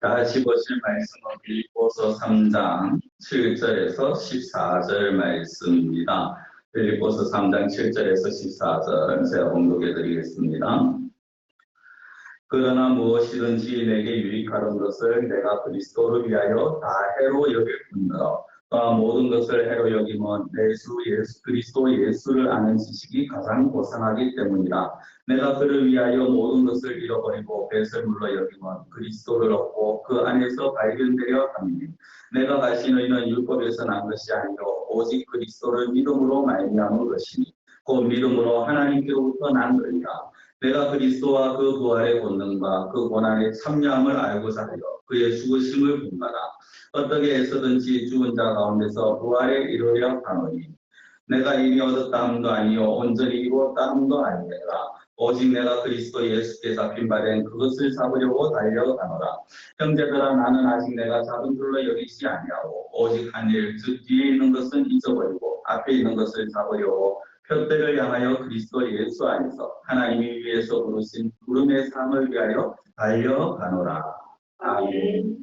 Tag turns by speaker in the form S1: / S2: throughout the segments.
S1: 다시 보실 말씀은 빌립보서 3장 7절에서 14절 말씀입니다. 빌립보서 3장 7절에서 14절 제가 봉독해 드리겠습니다. 그러나 무엇이든지 내게 유익하던 것을 내가 그리스도를 위하여 다 해로 여길 뿐더러 모든 것을 해로 여김은 내 주 예수 그리스도 예수를 아는 지식이 가장 고상하기 때문이라. 내가 그를 위하여 모든 것을 잃어버리고 뱃을 물러 여김은 그리스도를 얻고 그 안에서 발견되려 함이니 내가 가진 의는 율법에서 난 것이 아니요 오직 그리스도를 믿음으로 말미암은 것이니 곧 믿음으로 하나님께로부터 난 것이라. 내가 그리스도와 그 부활의 본능과 그 고난의 참여함을 알고자 하여 그의 죽으심을 본받아 어떻게 해서든지 죽은 자 가운데서 부활에 이르려 하노니 내가 이미 얻었다 함도 아니요 온전히 이루었다 함도 아니라 오직 내가 그리스도 예수께 잡힌 바 된 그것을 잡으려고 달려가노라. 형제들아 나는 아직 내가 잡은 줄로 여기지 아니하고 오직 한 일 즉 뒤에 있는 것은 잊어버리고 앞에 있는 것을 잡으려고 표대를 향하여 그리스도 예수 안에서 하나님이 위에서 부르신 부름의 삶을 위하여 달려가노라. 아멘.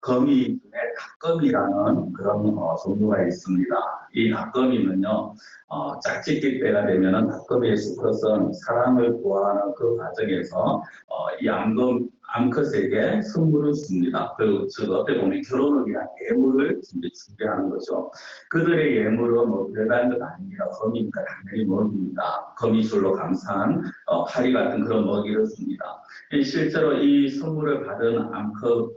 S1: 거미 중에 닭거미라는 그런 종류가 있습니다. 이 닭거미는요, 짝짓기 때가 되면은 닭거미의 수컷은 사람을 구하는 그 과정에서 이 암컷에게 선물을 줍니다. 그리고 즉 어떻게 보면 결혼을 위한 예물을 준비하는 거죠. 그들의 예물은 뭐 별다른 것 아닙니다. 거미니까 당연히 먹입니다. 거미줄로 감싼 파리 같은 그런 먹이를 줍니다. 실제로 이 선물을 받은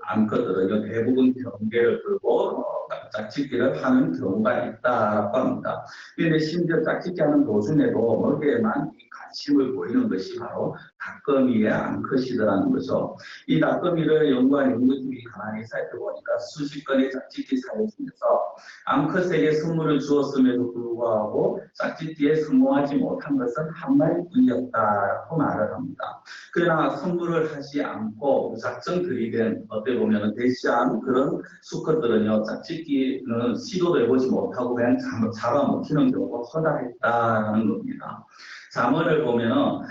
S1: 암컷들은 대부분 경계를 들고 짝짓기를 하는 경우가 있다고 합니다. 그런데 심지어 짝짓기하는 도중에도 먹이에만 관심을 보이는 것이 바로 닭거미의 암컷이라는 거죠. 이 닭거미를 연구한 연구팀이 가만히 살펴보니까 수십 건의 짝짓기 사례 중에서 암컷에게 선물을 주었음에도 불구하고 짝짓기에 성공하지 못한 것은 한 마리뿐이었다고 말을 합니다. 그러나 선물을 하지 않고 작정 들이댄 어떻게 보면 대시한 그런 수컷들은요 짝짓기는 시도도 해보지 못하고 그냥 잡아먹히는 경우가 허다했다는 겁니다. 잠언을 보면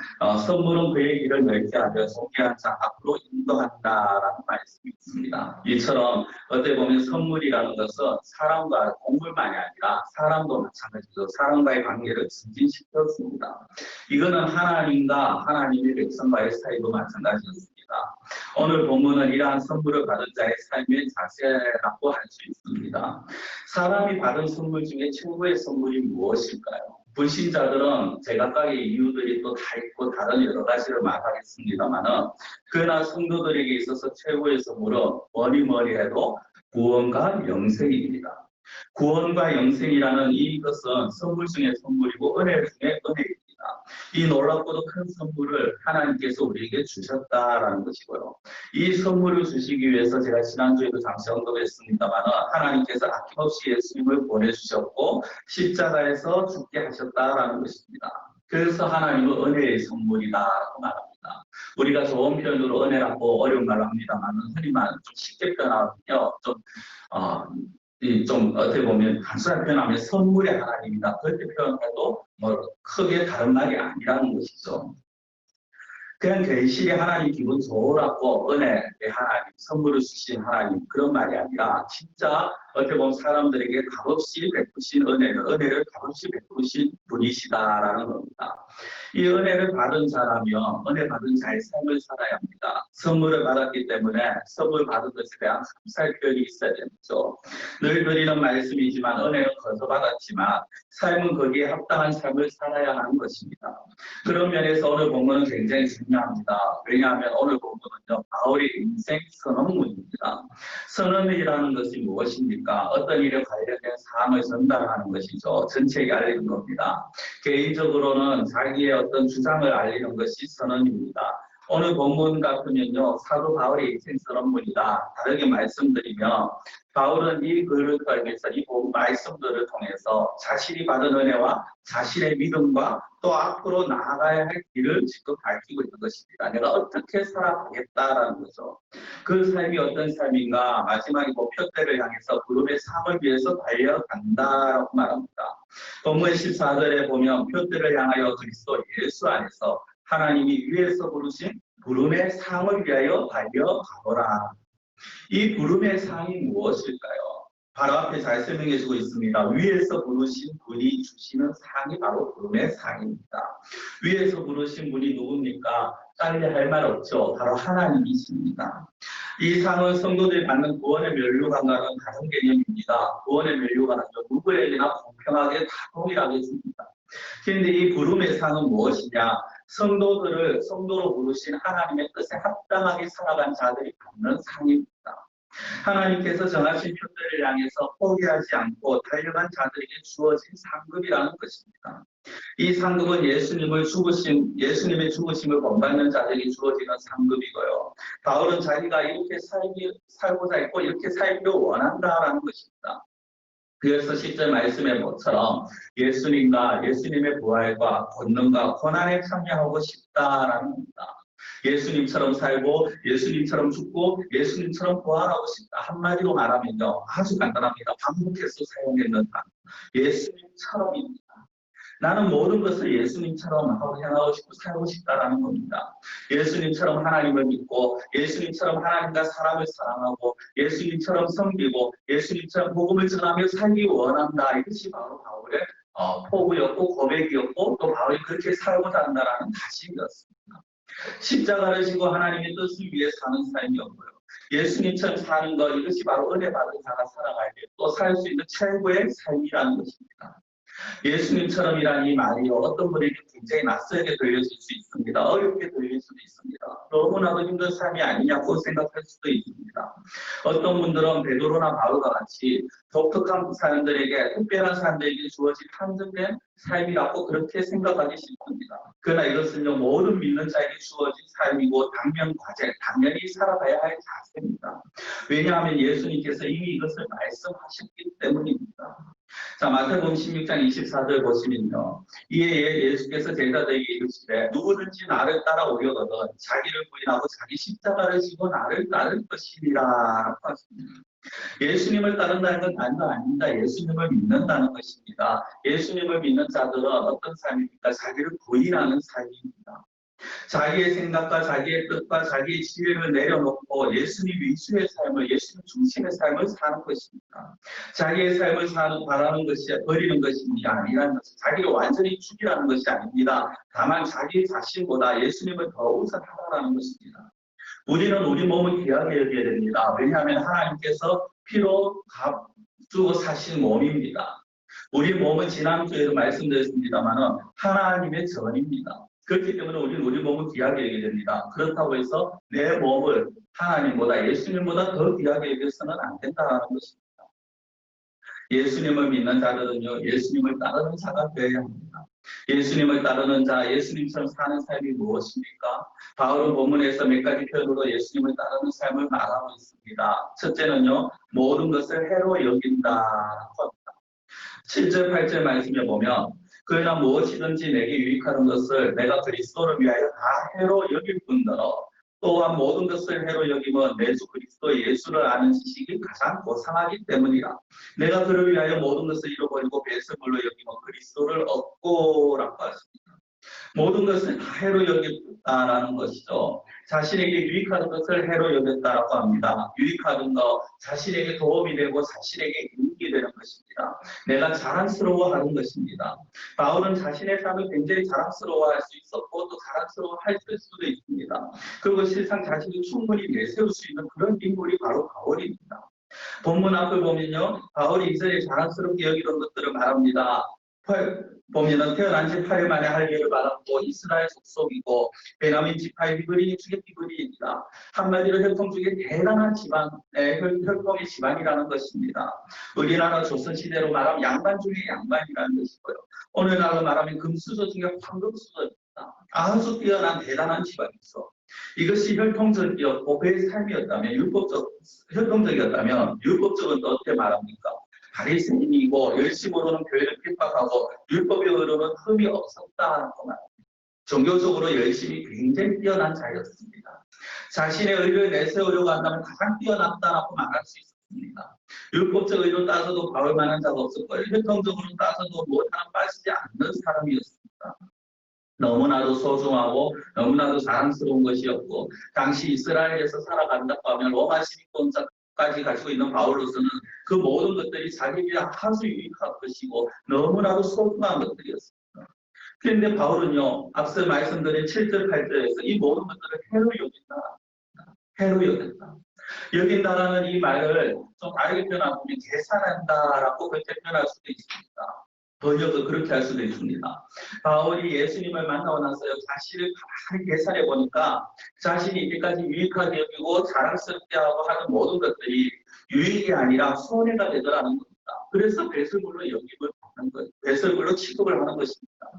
S1: 선물은 그의 길을 넓게 하며 존귀한 자 앞으로 인도한다라는 말씀이 있습니다. 이처럼 어떻게 보면 선물이라는 것은 사람과 동물만이 아니라 사람도 마찬가지로 사람과의 관계를 증진시켰습니다. 이거는 하나님과 하나님의 백성과의 사이도 마찬가지였습니다. 오늘 본문은 이러한 선물을 받은 자의 삶의 자세라고 할 수 있습니다. 사람이 받은 선물 중에 최고의 선물이 무엇일까요? 불신자들은 제각각의 이유들이 또 다 있고 다른 여러 가지를 말하겠습니다만은 그러나 성도들에게 있어서 최고의 선물은 뭐니 해도 구원과 영생입니다. 구원과 영생이라는 이것은 선물 중에 선물이고 은혜 중에 은혜입니다. 이 놀랍고도 큰 선물을 하나님께서 우리에게 주셨다라는 것이고요. 이 선물을 주시기 위해서 제가 지난주에도 잠시 언급했습니다만 하나님께서 아낌없이 예수님을 보내주셨고 십자가에서 죽게 하셨다라는 것입니다. 그래서 하나님은 은혜의 선물이다라고 말합니다. 우리가 좋은 표현으로 은혜라고 어려운 말을 합니다만 흔히 말하면 좀 쉽게 표현하면요. 좀 어떻게 보면 단순하게 표현하면 선물의 하나님이다. 그렇게 표현해도 뭐 크게 다른 말이 아니라는 것이죠. 그냥 괜시리 하나님 기분 좋으라고 은혜의 하나님, 선물을 주신 하나님 그런 말이 아니라 진짜 어떻게 보면 사람들에게 값없이 베푸신 은혜를 값없이 베푸신 분이시다라는 겁니다. 이 은혜를 받은 자라면 은혜 받은 자의 삶을 살아야 합니다. 선물을 받았기 때문에 선물 받은 것에 대한 감사의 표현이 있어야 되죠. 늘 드리는 말씀이지만 은혜는 거저받았지만 삶은 거기에 합당한 삶을 살아야 하는 것입니다. 그런 면에서 오늘 본문은 굉장히 중요합니다. 왜냐하면 오늘 본문은요 바울의 인생 선언문입니다. 선언이라는 것이 무엇입니까? 어떤 일에 관련된 사항을 전달하는 것이죠. 전체에게 알리는 겁니다. 개인적으로는 자기의 어떤 주장을 알리는 것이 선언입니다. 오늘 본문 같으면요 사도 바울의 인생 선언문이다. 다르게 말씀드리면 바울은 이 글을 통해서 이 말씀들을 통해서 자신이 받은 은혜와 자신의 믿음과 또 앞으로 나아가야 할 길을 지금 밝히고 있는 것입니다. 내가 어떻게 살아가겠다라는 거죠. 그 삶이 어떤 삶인가 마지막에 목표대를 향해서 그룹의 삶을 위해서 달려간다라고 말합니다. 본문 14절에 보면 표대를 향하여 그리스도 예수 안에서 하나님이 위에서 부르신 부름의 상을 위하여 달려가거라. 이 부름의 상이 무엇일까요? 바로 앞에 잘 설명해 주고 있습니다. 위에서 부르신 분이 주시는 상이 바로 부름의 상입니다. 위에서 부르신 분이 누굽니까? 빨리 할 말 없죠. 바로 하나님이십니다. 이 상은 성도들이 받는 구원의 면류관과는 다른 개념입니다. 구원의 면류관은 누구에게나 공평하게 다 동일하게 줍니다. 그런데 이 부름의 상은 무엇이냐? 성도들을 성도로 부르신 하나님의 뜻에 합당하게 살아간 자들이 받는 상입니다. 하나님께서 정하신 표대를 향해서 포기하지 않고 달려간 자들에게 주어진 상급이라는 것입니다. 이 상급은 예수님의 죽으심을 본받는 자들에게 주어지는 상급이고요. 바울은 자기가 이렇게 살고자 했고 이렇게 살기를 원한다라는 것입니다. 그래서 10절 말씀의 것처럼 예수님과 예수님의 부활과 권능과 고난에 참여하고 싶다라는 겁니다. 예수님처럼 살고 예수님처럼 죽고 예수님처럼 부활하고 싶다. 한마디로 말하면요. 아주 간단합니다. 반복해서 사용했는 단. 예수님처럼입니다. 나는 모든 것을 예수님처럼 행하고 싶고 살고 싶다라는 겁니다. 예수님처럼 하나님을 믿고 예수님처럼 하나님과 사람을 사랑하고 예수님처럼 섬기고 예수님처럼 복음을 전하며 살기 원한다. 이것이 바로 바울의 포부였고 고백이었고 또 바울이 그렇게 살고자 한다라는 다짐이었습니다. 십자가를 지고 하나님의 뜻을 위해 사는 삶이었고요. 예수님처럼 사는 것 이것이 바로 은혜 받은 자가 살아갈 때 또 살 수 있는 최고의 삶이라는 것입니다. 예수님처럼이란 이 말이 어떤 분에게 굉장히 낯설게 들려질 수 있습니다. 어렵게 들릴 수도 있습니다. 너무나도 힘든 삶이 아니냐고 생각할 수도 있습니다. 어떤 분들은 베드로나 바울과 같이 독특한 사람들에게 특별한 사람들에게 주어진 한정된 삶이라고 그렇게 생각하기 쉽습니다. 그러나 이것은요 모든 믿는 자에게 주어진 삶이고 당연히 살아가야 할 자세입니다. 왜냐하면 예수님께서 이미 이것을 말씀하셨기 때문입니다. 자, 마태복음 16장 24절 보시면요. 이에 예수께서 제자들에게 이르시되 누구든지 나를 따라오려거든 자기를 부인하고 자기 십자가를 지고 나를 따를 것이니라 하셨습니다. 예수님을 따른다는 건 다른 거 아닙니다. 예수님을 믿는다는 것입니다. 예수님을 믿는 자들은 어떤 삶입니까? 자기를 부인하는 삶입니다. 자기의 생각과 자기의 뜻과 자기의 지혜를 내려놓고 예수님 위주의 삶을, 예수님 중심의 삶을 사는 것입니다. 자기의 삶을 바라는 것이 버리는 것이 아니라는 것은 자기를 완전히 죽이라는 것이 아닙니다. 다만 자기 자신보다 예수님을 더 우선하라는 것입니다. 우리는 우리 몸을 귀하게 여겨야 됩니다. 왜냐하면 하나님께서 피로 값주고 사신 몸입니다. 우리 몸은 지난주에도 말씀드렸습니다만 하나님의 전입니다. 그렇기 때문에 우리는 우리 몸을 귀하게 여겨야 됩니다. 그렇다고 해서 내 몸을 하나님보다 예수님보다 더 귀하게 여겨서는 안 된다는 것입니다. 예수님을 믿는 자들은요. 예수님을 따르는 자가 되어야 합니다. 예수님을 따르는 자, 예수님처럼 사는 삶이 무엇입니까? 바울은 본문에서 몇 가지 표현으로 예수님을 따르는 삶을 말하고 있습니다. 첫째는요. 모든 것을 해로 여긴다라고 합니다. 7절, 8절 말씀에 보면 그러나 무엇이든지 내게 유익하는 것을 내가 그리스도를 위하여 다 해로 여길 뿐더러 또한 모든 것을 해로 여기면 내 주 그리스도 예수를 아는 지식이 가장 고상하기 때문이라. 내가 그를 위하여 모든 것을 잃어버리고 배설물로 여기면 그리스도를 얻고라고 하십니다. 모든 것을 다 해로 여겼다라는 것이죠. 자신에게 유익하는 것을 해로 여겼다라고 합니다. 유익하는 것, 자신에게 도움이 되고 자신에게 이익이 되는 것입니다. 내가 자랑스러워하는 것입니다. 바울은 자신의 삶을 굉장히 자랑스러워할 수 있었고 또 자랑스러워할 수도 있습니다. 그리고 실상 자신이 충분히 내세울 수 있는 그런 인물이 바로 바울입니다. 본문 앞을 보면요. 바울이 이전에 자랑스럽게 여기던 것들을 말합니다. 보면은 태어난 지 8일 만에 할례를 받았고 이스라엘 족속이고 베냐민 지파 히브리 중에 히브리입니다. 한마디로 혈통 중에 대단한 지방, 혈통의 지방이라는 것입니다. 우리나라 조선시대로 말하면 양반 중에 양반이라는 것이고요. 오늘날로 말하면 금수저 중에 황금수저입니다. 아주 뛰어난 대단한 지방이죠. 이것이 혈통적이었고 그의 삶이었다면 혈통적이었다면 율법적은 또 어떻게 말합니까? 바리새인이고 열심으로는 교회를 핍박하고 율법으로는 흠이 없었다고 말합니다. 종교적으로 열심히 굉장히 뛰어난 자였습니다. 자신의 의를 내세우려고 한다면 가장 뛰어났다라고 말할 수 있습니다. 율법적 의로 따져도 바울 만한 자가 없었고요. 혈통적으로 따져도 못하는 빠지지 않는 사람이었습니다. 너무나도 소중하고 너무나도 자랑스러운 것이었고, 당시 이스라엘에서 살아간다고 하면 로마 시민권까지 가지고 있는 바울로서는 그 모든 것들이 자기에게 아주 유익한 것이고 너무나도 소중한 것들이었습니다. 그런데 바울은요, 앞서 말씀드린 7절, 8절에서 이 모든 것들을 해로 여긴다. 해로 여긴다. 여긴다라는 이 말을 좀 다르게 표현하면 계산한다라고 그렇게 표현할 수도 있습니다. 번역을 그렇게 할 수도 있습니다. 바울이 예수님을 만나고 나서요, 자신을 가만히 계산해 보니까 자신이 이때까지 유익하게 여기고 자랑스럽게 하고 하는 모든 것들이 유익이 아니라 손해가 되더라는 겁니다. 그래서 배설물로 여김을 받는 것, 배설물로 취급을 하는 것입니다.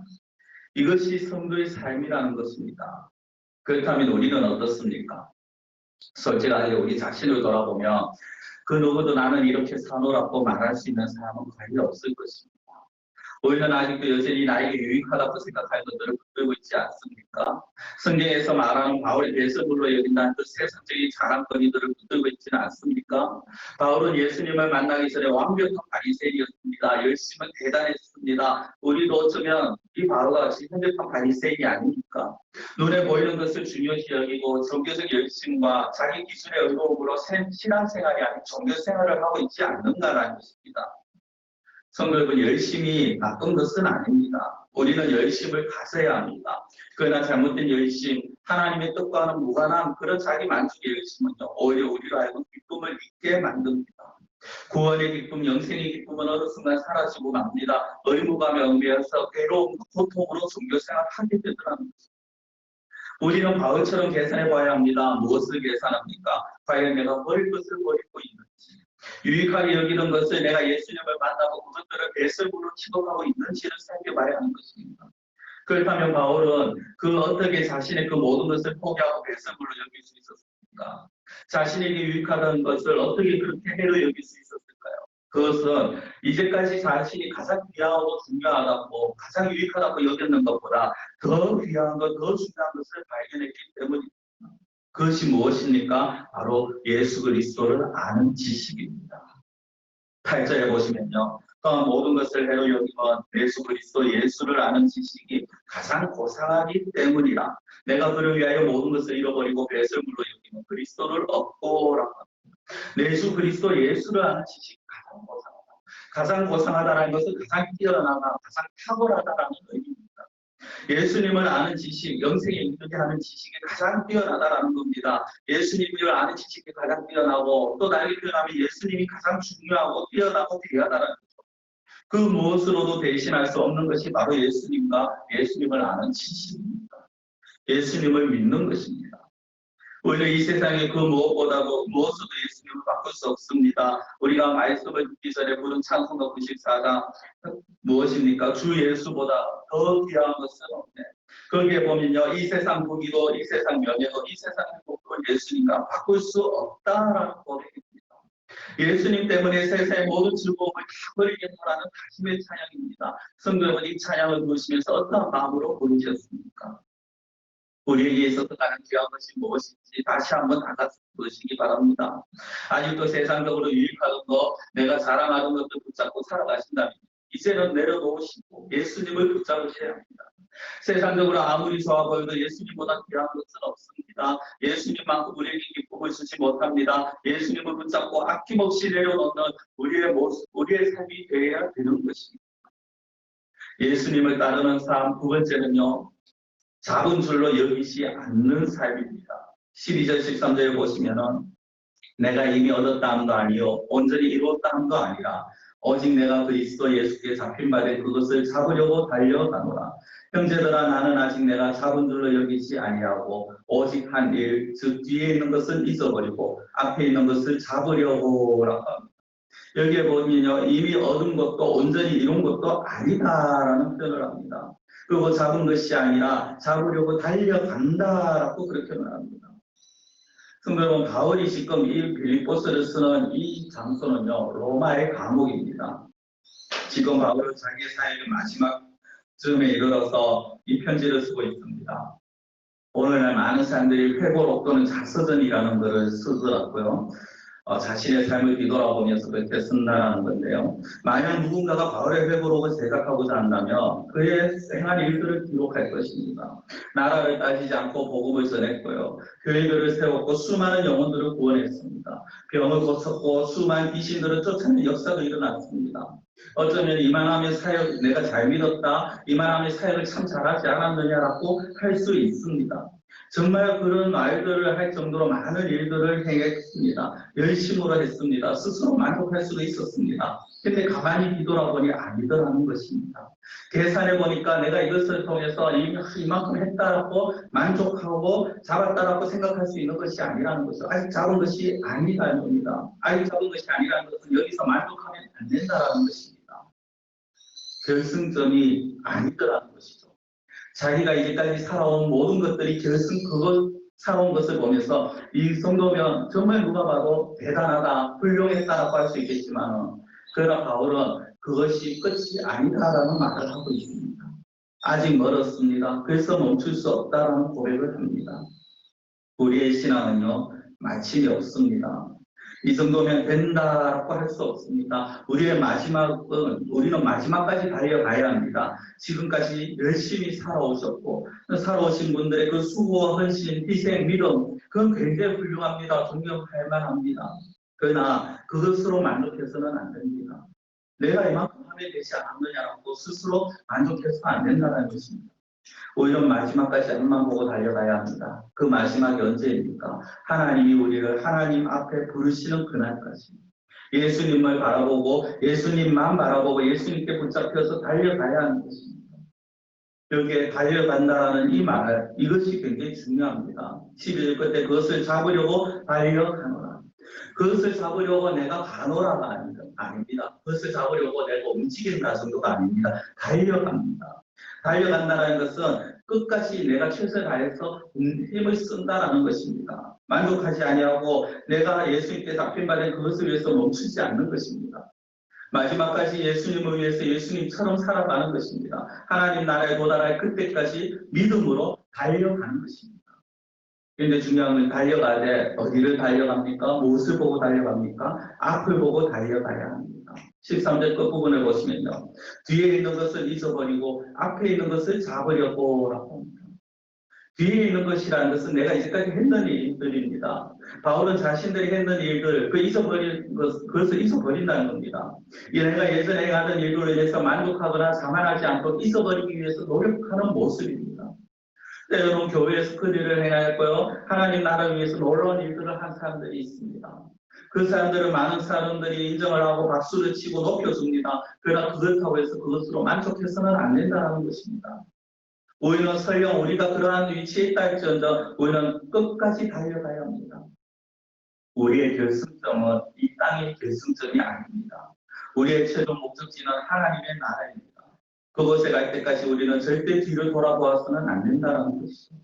S1: 이것이 성도의 삶이라는 것입니다. 그렇다면 우리는 어떻습니까? 솔직하게 우리 자신을 돌아보면 그 누구도 나는 이렇게 사노라고 말할 수 있는 사람은 거의 없을 것입니다. 우리는 아직도 여전히 나에게 유익하다고 생각할 것들을 붙들고 있지 않습니까? 성경에서 말하는 바울의 배설물로 여긴다는 그 세상적인 자랑거리들을 붙들고 있지는 않습니까? 바울은 예수님을 만나기 전에 완벽한 바리새인이었습니다. 열심은 대단했습니다. 우리도 어쩌면 이 바울과 같이 완벽한 바리새인이 아닙니까? 눈에 보이는 것을 중요시 여기고 종교적 열심과 자기 기준의 의로움으로 신앙생활이 아닌 종교생활을 하고 있지 않는가라는 것입니다. 성도 여러분, 열심이 나쁜 것은 아닙니다. 우리는 열심을 가져야 합니다. 그러나 잘못된 열심, 하나님의 뜻과는 무관한 그런 자기 만족의 열심은요, 오히려 우리가 알고 기쁨을 잊게 만듭니다. 구원의 기쁨, 영생의 기쁨은 어느 순간 사라지고 맙니다. 의무감에 얽매여서 괴로움과 고통으로 종교생활을 하게 되더라는 것입니다. 우리는 바울처럼 계산해 봐야 합니다. 무엇을 계산합니까? 과연 내가 버릴 것을 버리고 있는지, 유익하게 여기는 것을 내가 예수님을 만나고 그것들을 배설물로 취급하고 있는지를 살펴봐야 하는 것입니다. 그렇다면 바울은 그 어떻게 자신의 그 모든 것을 포기하고 배설물로 여길 수 있었습니까? 자신에게 유익하다는 것을 어떻게 그렇게 해로 여길 수 있었을까요? 그것은 이제까지 자신이 가장 귀하고 중요하다고 가장 유익하다고 여겼는 것보다 더 귀한 것, 더 중요한 것을 발견했기 때문입니다. 그것이 무엇입니까? 바로 예수 그리스도를 아는 지식입니다. 8절에 보시면요. 모든 것을 해로 여기면 예수 그리스도 예수를 아는 지식이 가장 고상하기 때문이라. 내가 그를 위하여 모든 것을 잃어버리고 배설물로 여기면 그리스도를 얻고라고 합니다. 예수 그리스도 예수를 아는 지식이 가장 고상하다. 가장 고상하다는 것은 가장 뛰어나다, 가장 탁월하다라는 의미입니다. 예수님을 아는 지식, 영생에 이르게 하는 지식이 가장 뛰어나다라는 겁니다. 예수님을 아는 지식이 가장 뛰어나고 또 다르게 표현하면 예수님이 가장 중요하고 뛰어나고 귀하다는 거죠. 그 무엇으로도 대신할 수 없는 것이 바로 예수님과 예수님을 아는 지식입니다. 예수님을 믿는 것입니다. 오히려 이 세상에 그 무엇보다도 무엇으로도 예수님을 바꿀 수 없습니다. 우리가 말씀을 듣기 전에 부른 찬송가 94장 무엇입니까? 주 예수보다 더 귀한 것은 없네. 거기에 보면요, 이 세상 부귀도, 이 세상 명예도, 이 세상 행복도 예수님과 바꿀 수 없다라는 고백입니다. 예수님 때문에 세상의 모든 즐거움을 다 버리겠노라는 다짐의 찬양입니다. 성도 여러분, 이 찬양을 부르시면서 어떤 마음으로 부르셨습니까? 우리에게 있어서 가장 귀한 것이 무엇인지 다시 한번 다 같이 보시기 바랍니다. 아직도 세상적으로 유익하던 거, 내가 자랑하는 것도 붙잡고 살아가신다면 이제는 내려놓으시고 예수님을 붙잡으셔야 합니다. 세상적으로 아무리 좋아 보여도 예수님보다 귀한 것은 없습니다. 예수님만큼 우리에게 기쁨을 주지 못합니다. 예수님을 붙잡고 아낌없이 내려놓는 우리의 모습, 우리의 삶이 되어야 되는 것입니다. 예수님을 따르는 삶 두 번째는요, 작은 줄로 여기지 않는 삶입니다. 12절 13절에 보시면은 내가 이미 얻었다 함도 아니요 온전히 이루었다 함도 아니라 오직 내가 그리스도 예수께 잡힌 바에 그것을 잡으려고 달려가노라. 형제들아, 나는 아직 내가 잡은 줄로 여기지 아니하고 오직 한 일, 즉 뒤에 있는 것을 잊어버리고 앞에 있는 것을 잡으려고라고 합니다. 여기에 보면요, 이미 얻은 것도 온전히 이룬 것도 아니다라는 표현을 합니다. 그리고 잡은 것이 아니라 잡으려고 달려간다라고 그렇게 말합니다. 성도 여러분, 바울이 지금 이 빌립보서를 쓰는 이 장소는요, 로마의 감옥입니다. 지금 바울은 자기의 사역의 마지막 즈음에 이르러서 이 편지를 쓰고 있습니다. 오늘날 많은 사람들이 회고록 또는 자서전이라는 것을 쓰더라고요. 자신의 삶을 뒤돌아보면서 그렇게 쓴다는 건데요. 만약 누군가가 바울의 회고록을 제작하고자 한다면 그의 생활 일들을 기록할 것입니다. 나라를 따지지 않고 복음을 전했고요. 교회들을 세웠고 수많은 영혼들을 구원했습니다. 병을 고쳤고 수많은 귀신들을 쫓아낸 역사도 일어났습니다. 어쩌면 이만하면 사역 내가 잘 믿었다, 이만하면 사역을 참 잘하지 않았느냐라고 할 수 있습니다. 정말 그런 말들을 할 정도로 많은 일들을 행했습니다. 열심으로 했습니다. 스스로 만족할 수도 있었습니다. 근데 가만히 뒤돌아보니 아니더라는 것입니다. 계산해 보니까 내가 이것을 통해서 이만큼 했다라고 만족하고 잡았다라고 생각할 수 있는 것이 아니라는 것이죠. 아직 잡은 것이 아니라는 겁니다. 아직 잡은 것이 아니라는 것은 여기서 만족하면 안 된다라는 것입니다. 결승점이 아니더라는 것이죠. 자기가 이제까지 살아온 모든 것들이 그것 살아온 것을 보면서 이 정도면 정말 누가 봐도 대단하다, 훌륭했다라고 할 수 있겠지만, 그러나 바울은 그것이 끝이 아니다라는 말을 하고 있습니다. 아직 멀었습니다. 그래서 멈출 수 없다라는 고백을 합니다. 우리의 신앙은요, 마침이 없습니다. 이 정도면 된다라고 할 수 없습니다. 우리는 마지막까지 달려가야 합니다. 지금까지 열심히 살아오셨고, 살아오신 분들의 그 수고와 헌신, 희생, 믿음, 그건 굉장히 훌륭합니다. 존경할 만합니다. 그러나 그것으로 만족해서는 안 됩니다. 내가 이만큼 하면 되지 않았느냐라고 스스로 만족해서는 안 된다는 것입니다. 오히려 마지막까지 앞만 보고 달려가야 합니다. 그 마지막이 언제입니까? 하나님이 우리를 하나님 앞에 부르시는 그날까지. 예수님을 바라보고 예수님만 바라보고 예수님께 붙잡혀서 달려가야 하는 것입니다. 여기에 달려간다는 이 말, 이것이 굉장히 중요합니다. 11절 끝에 그것을 잡으려고 달려가노라. 그것을 잡으려고 내가 가노라가 아닙니다. 그것을 잡으려고 내가 움직인다 정도가 아닙니다. 달려갑니다. 달려간다는 것은 끝까지 내가 최선을 다해서 힘을 쓴다라는 것입니다. 만족하지 아니하고 내가 예수님께 잡힌받은 그것을 위해서 멈추지 않는 것입니다. 마지막까지 예수님을 위해서 예수님처럼 살아가는 것입니다. 하나님 나라에 도달할 그때까지 믿음으로 달려가는 것입니다. 그런데 중요한 건 달려가되 어디를 달려갑니까? 무엇을 보고 달려갑니까? 앞을 보고 달려가야 합니다. 13절 끝부분을 보시면요. 뒤에 있는 것을 잊어버리고 앞에 있는 것을 잡으려고 라고 합니다. 뒤에 있는 것이라는 것은 내가 이제까지 했는 일들입니다. 바울은 자신들이 했는 일들, 그것을 잊어버린다는 겁니다. 내가 예전에 행하던 일들에 대해서 만족하거나 자만하지 않고 잊어버리기 위해서 노력하는 모습입니다. 때로는 교회에서 그 일을 행하였고요. 하나님 나라를 위해서 놀라운 일들을 한 사람들이 있습니다. 그 사람들은 많은 사람들이 인정을 하고 박수를 치고 높여줍니다. 그러나 그렇다고 해서 그것으로 만족해서는 안 된다는 것입니다. 우리는 설령 우리가 그러한 위치에 있다 할지언정 우리는 끝까지 달려가야 합니다. 우리의 결승점은 이 땅의 결승점이 아닙니다. 우리의 최종 목적지는 하나님의 나라입니다. 그곳에 갈 때까지 우리는 절대 뒤를 돌아보아서는 안 된다는 것이죠.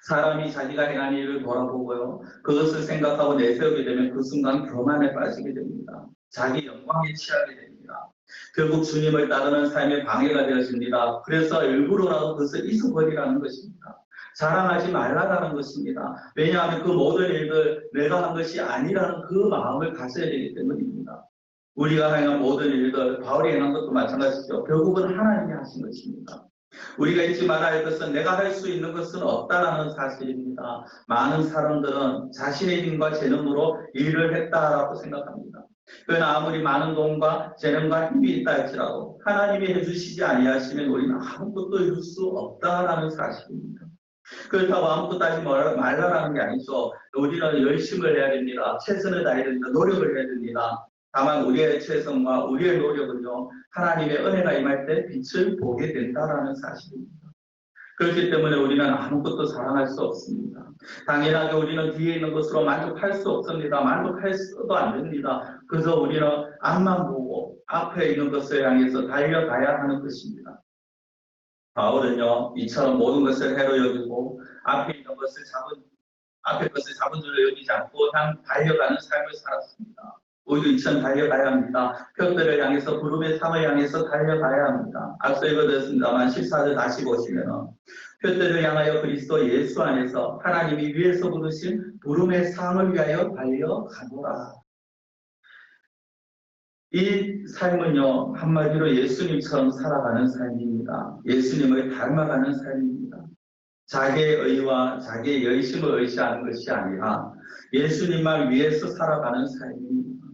S1: 사람이 자기가 행한 일을 돌아보고요. 그것을 생각하고 내세우게 되면 그 순간 교만에 빠지게 됩니다. 자기 영광에 취하게 됩니다. 결국 주님을 따르는 삶의 방해가 되어집니다. 그래서 일부러라도 그것을 잊어버리라는 것입니다. 자랑하지 말라라는 것입니다. 왜냐하면 그 모든 일들 내가 한 것이 아니라는 그 마음을 가져야 되기 때문입니다. 우리가 행한 모든 일들, 바울이 행한 것도 마찬가지죠. 결국은 하나님이 하신 것입니다. 우리가 잊지 말아야 할 것은 내가 할 수 있는 것은 없다라는 사실입니다. 많은 사람들은 자신의 힘과 재능으로 일을 했다라고 생각합니다. 그러나 아무리 많은 돈과 재능과 힘이 있다 할지라도 하나님이 해주시지 아니하시면 우리는 아무것도 이룰 수 없다라는 사실입니다. 그렇다고 아무것도 하지 말라라는 게 아니죠. 우리는 열심을 해야 됩니다. 최선을 다해야 됩니다. 노력을 해야 됩니다. 다만 우리의 최선과 우리의 노력은요, 하나님의 은혜가 임할 때 빛을 보게 된다라는 사실입니다. 그렇기 때문에 우리는 아무것도 자랑할 수 없습니다. 당연하게 우리는 뒤에 있는 것으로 만족할 수 없습니다. 만족할 수도 안 됩니다. 그래서 우리는 앞만 보고 앞에 있는 것을 향해서 달려가야 하는 것입니다. 바울은요, 이처럼 모든 것을 해로 여기고 앞에 있는 것을 잡은 줄로 여기지 않고 달려가는 삶을 살았습니다. 우리도 이처럼 달려가야 합니다. 표들을 향해서 부름의 삶을 향해서 달려가야 합니다. 앞서 읽어드렸습니다만 14절 다시 보시면 표대를 향하여 그리스도 예수 안에서 하나님이 위에서 부르신 부름의 상을 위하여 달려가노라. 이 삶은요, 한마디로 예수님처럼 살아가는 삶입니다. 예수님을 닮아가는 삶입니다. 자기의 의와 자기의 열심을 의지하는 것이 아니라 예수님만 위해서 살아가는 삶입니다.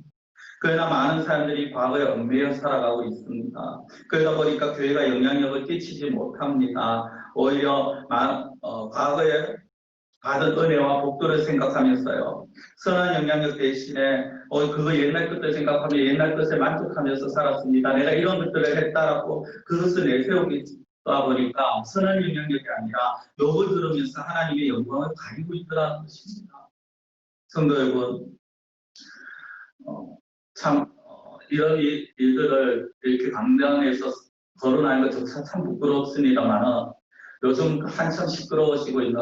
S1: 그러나 많은 사람들이 과거에 얽매여 살아가고 있습니다. 그러다 보니까 교회가 영향력을 끼치지 못합니다. 오히려 과거에 받은 은혜와 복도를 생각하면서요. 선한 영향력 대신에 그거 옛날 것들 생각하며 옛날 것에 만족하면서 살았습니다. 내가 이런 것들을 했다라고 그것을 내세우다 보니까 선한 영향력이 아니라 욕을 들으면서 하나님의 영광을 가리고 있더라는 것입니다. 성도 여러분, 이런 일들을 이렇게 강당에서 거론하는 것조차 참 부끄럽습니다만은 요즘 한참 시끄러워지고 있는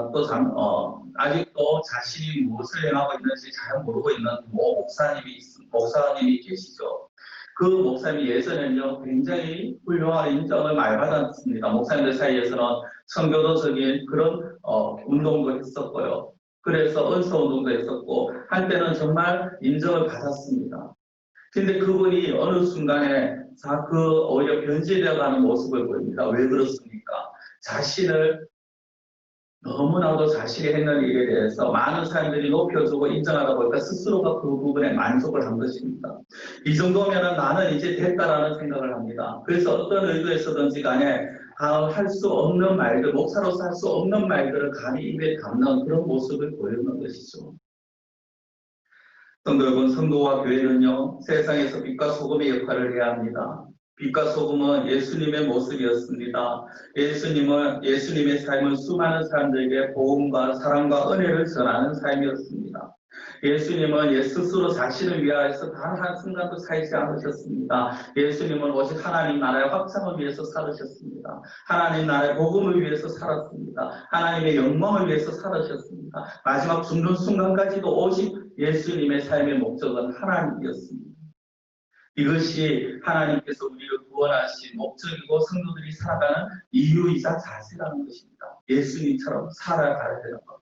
S1: 아직도 자신이 무엇을 행하고 있는지 잘 모르고 있는 목사님이 계시죠. 그 목사님이 예전에는요 굉장히 훌륭한 인정을 많이 받았습니다. 목사님들 사이에서는 청교도적인 그런 운동도 했었고요. 그래서 은사 운동도 했었고 한때는 정말 인정을 받았습니다. 근데 그분이 어느 순간에 오히려 변질되어가는 모습을 보입니다. 왜 그렇습니까? 너무나도 자신이 했는 일에 대해서 많은 사람들이 높여주고 인정하다 보니까 스스로가 그 부분에 만족을 한 것입니다. 이 정도면 나는 이제 됐다라는 생각을 합니다. 그래서 어떤 의도에서든지 간에 할 수 없는 말들, 목사로서 할 수 없는 말들을 감히 입에 담는 그런 모습을 보이는 것이죠. 성도 여러분, 성도와 교회는요, 세상에서 빛과 소금의 역할을 해야 합니다. 빛과 소금은 예수님의 모습이었습니다. 예수님의 삶은 수많은 사람들에게 복음과 사랑과 은혜를 전하는 삶이었습니다. 예수님은 스스로 자신을 위하여서 단 한순간도 살지 않으셨습니다. 예수님은 오직 하나님 나라의 확장을 위해서 살으셨습니다. 하나님 나라의 복음을 위해서 살았습니다. 하나님의 영광을 위해서 살으셨습니다. 마지막 죽는 순간까지도 오직 예수님의 삶의 목적은 하나님이었습니다. 이것이 하나님께서 우리를 구원하신 목적이고 성도들이 살아가는 이유이자 자세라는 것입니다. 예수님처럼 살아가야 되는 것.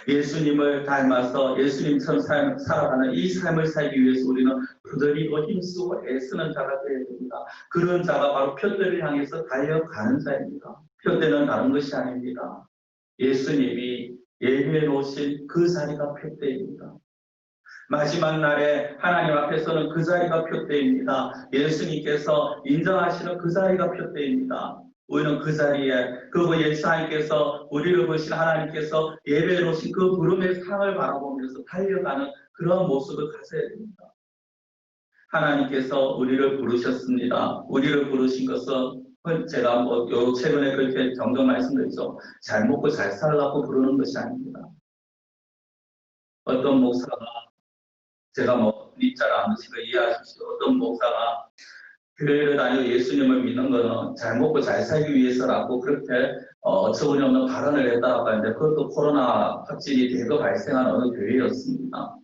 S1: 예수님을 닮아서 예수님처럼 살아가는 이 삶을 살기 위해서 우리는 부드리고 힘쓰고 애쓰는 자가 되어야 됩니다. 그런 자가 바로 표대를 향해서 달려가는 자입니다. 표대는 다른 것이 아닙니다. 예수님이 예비해 놓으신 그 자리가 표대입니다. 마지막 날에 하나님 앞에서는 그 자리가 표대입니다. 예수님께서 인정하시는 그 자리가 표대입니다. 우리는 그 자리에 예수 하나님께서 우리를 보신 하나님께서 예배해 놓으신 그 부름의 상을 바라보면서 달려가는 그런 모습을 가져야 됩니다. 하나님께서 우리를 부르셨습니다. 우리를 부르신 것은 제가 최근에 그렇게 종종 말씀드렸죠. 잘 먹고 잘 살라고 부르는 것이 아닙니다. 어떤 목사가 제가 밑자를 안 드시고 이해하십시오. 어떤 목사가 교회를 다니고 예수님을 믿는 것은 잘 먹고 잘 살기 위해서라고 그렇게 어처구니없는 발언을 했다고 하는데 그것도 코로나 확진이 대거 발생한 어느 교회였습니다.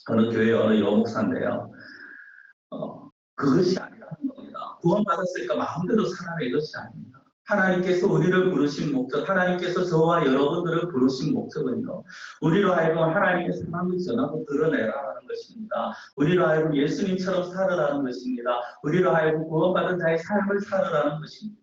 S1: 어느 교회 어느 여목사인데요. 그것이 아니라는 겁니다. 구원받았으니까 마음대로 살아라 이것이 아닙니다. 하나님께서 우리를 부르신 목적, 하나님께서 저와 여러분들을 부르신 목적은요. 우리로 하여금 하나님의 사랑을 전하고 드러내라는 것입니다. 우리로 하여금 예수님처럼 살아라는 것입니다. 우리로 하여금 구원받은 자의 삶을 살아라는 것입니다.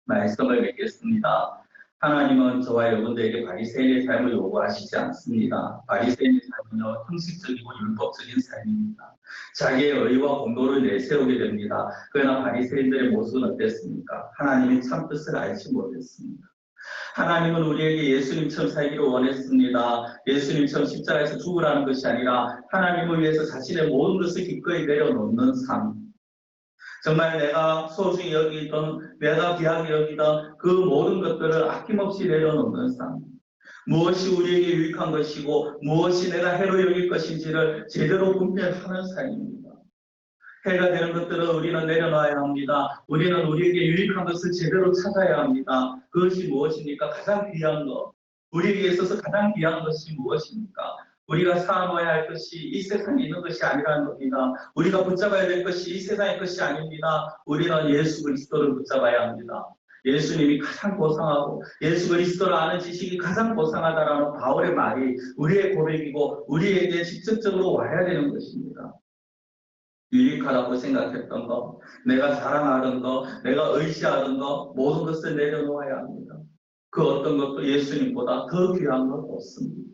S1: 말씀을 맺겠습니다. 하나님은 저와 여러분들에게 바리새인의 삶을 요구하시지 않습니다. 바리새인의 삶은요, 형식적이고 율법적인 삶입니다. 자기의 의와 공로를 내세우게 됩니다. 그러나 바리새인들의 모습은 어땠습니까? 하나님의 참뜻을 알지 못했습니다. 하나님은 우리에게 예수님처럼 살기를 원했습니다. 예수님처럼 십자가에서 죽으라는 것이 아니라 하나님을 위해서 자신의 모든 것을 기꺼이 내려놓는 삶. 정말 내가 소중히 여기던, 내가 귀하게 여기던 그 모든 것들을 아낌없이 내려놓는 삶. 무엇이 우리에게 유익한 것이고 무엇이 내가 해로 여길 것인지를 제대로 분별하는 삶입니다. 해가 되는 것들을 우리는 내려놔야 합니다. 우리는 우리에게 유익한 것을 제대로 찾아야 합니다. 그것이 무엇입니까? 가장 귀한 것. 우리에게 있어서 가장 귀한 것이 무엇입니까? 우리가 사모해야 할 것이 이 세상에 있는 것이 아니라는 겁니다. 우리가 붙잡아야 될 것이 이 세상의 것이 아닙니다. 우리는 예수 그리스도를 붙잡아야 합니다. 예수님이 가장 고상하고 예수 그리스도를 아는 지식이 가장 고상하다라는 바울의 말이 우리의 고백이고 우리에게 직접적으로 와야 되는 것입니다. 유익하다고 생각했던 것, 내가 자랑하던 것, 내가 의지하던 것, 모든 것을 내려놓아야 합니다. 그 어떤 것도 예수님보다 더 귀한 것 없습니다.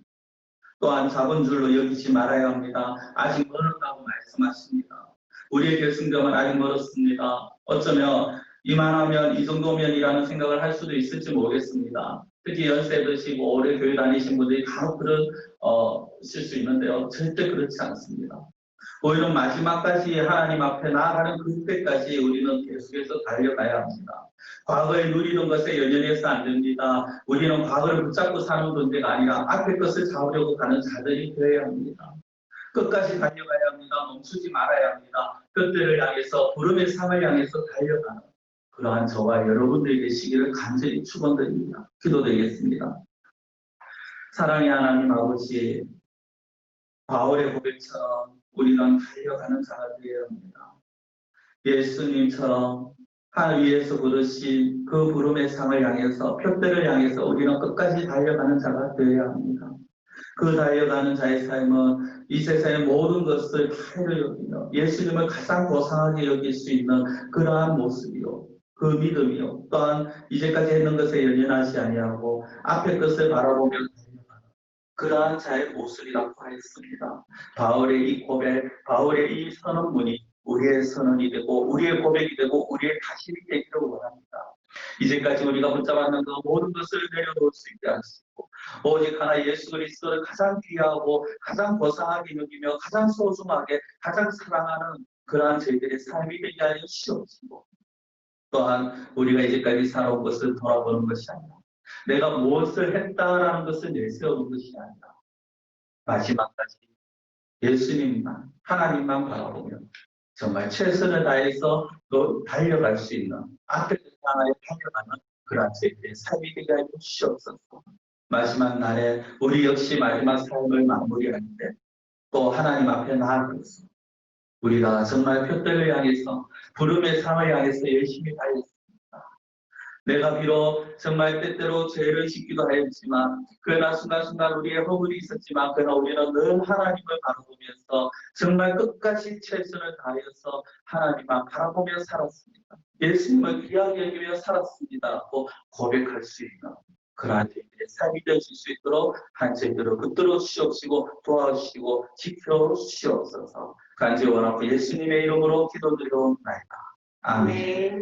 S1: 또한 작은 줄로 여기지 말아야 합니다. 아직 멀었다고 말씀하십니다. 우리의 결승점은 아직 멀었습니다. 어쩌면 이만하면 이 정도면이라는 생각을 할 수도 있을지 모르겠습니다. 특히 연세 드시고 오래 교회 다니신 분들이 간혹 그러실 수 있는데요. 절대 그렇지 않습니다. 오히려 마지막까지 하나님 앞에 나아가는 그때까지 우리는 계속해서 달려가야 합니다. 과거에 누리던 것에 연연해서 안 됩니다. 우리는 과거를 붙잡고 사는 존재가 아니라 앞에 것을 잡으려고 가는 자들이 되어야 합니다. 끝까지 달려가야 합니다. 멈추지 말아야 합니다. 그때를 향해서 부름의 삶을 향해서 달려가는 그러한 저와 여러분들이 되시기를 간절히 축원드립니다. 기도드리겠습니다. 사랑의 하나님 아버지, 바울의 고백처럼 우리는 달려가는 자가 되어야 합니다. 예수님처럼 하늘 위에서 부르신 그 부름의 상을 향해서 표대를 향해서 우리는 끝까지 달려가는 자가 되어야 합니다. 그 달려가는 자의 삶은 이 세상의 모든 것을 다를 여기며 예수님을 가장 고상하게 여길 수 있는 그러한 모습이요. 그 믿음이요. 또한 이제까지 했는 것에 연연하지 아니하고 앞의 것을 바라보며 달려가는 그러한 자의 모습이라고 하였습니다. 바울의 이 고백, 바울의 이 선언문이 우리의 선언이 되고 우리의 고백이 되고 우리의 다짐이 되기를 원합니다. 이제까지 우리가 붙잡았는 그 모든 것을 내려놓을 수 있게 하시고 오직 하나 예수 그리스도를 가장 귀하고 가장 고상하게 여기며 가장 소중하게 가장 사랑하는 그러한 저희들의 삶이 되게 하여 주시옵시고 또한 우리가 이제까지 살아온 것을 돌아보는 것이 아니라 내가 무엇을 했다라는 것을 내세우는 것이 아니라 마지막까지 예수님만 하나님만 바라보며 정말 최선을 다해서 또 달려갈 수 있는 앞에 향하여 달려가는 그런 저희들의 삶이 되게 하여 주시옵소서. 마지막 날에 우리 역시 마지막 삶을 마무리할 때 또 하나님 앞에 나아가서 우리가 정말 표대를 향해서 부름의 삶을 향해서 열심히 달렸습니다. 내가 비록 정말 때때로 죄를 짓기도 하였지만 그러나 순간순간 우리의 허물이 있었지만 그러나 우리는 늘 하나님을 바라보면서 정말 끝까지 최선을 다하여서 하나님만 바라보며 살았습니다. 예수님을 귀하게 여기며 살았습니다라고 고백할 수 있는 그러한 저희들의 삶이 되실 수 있도록 한 저희들을 붙들어 주시옵시고 도와주시고 지켜주시옵소서. 간절히 원하고 예수님의 이름으로 기도드려옵나이다. 아멘.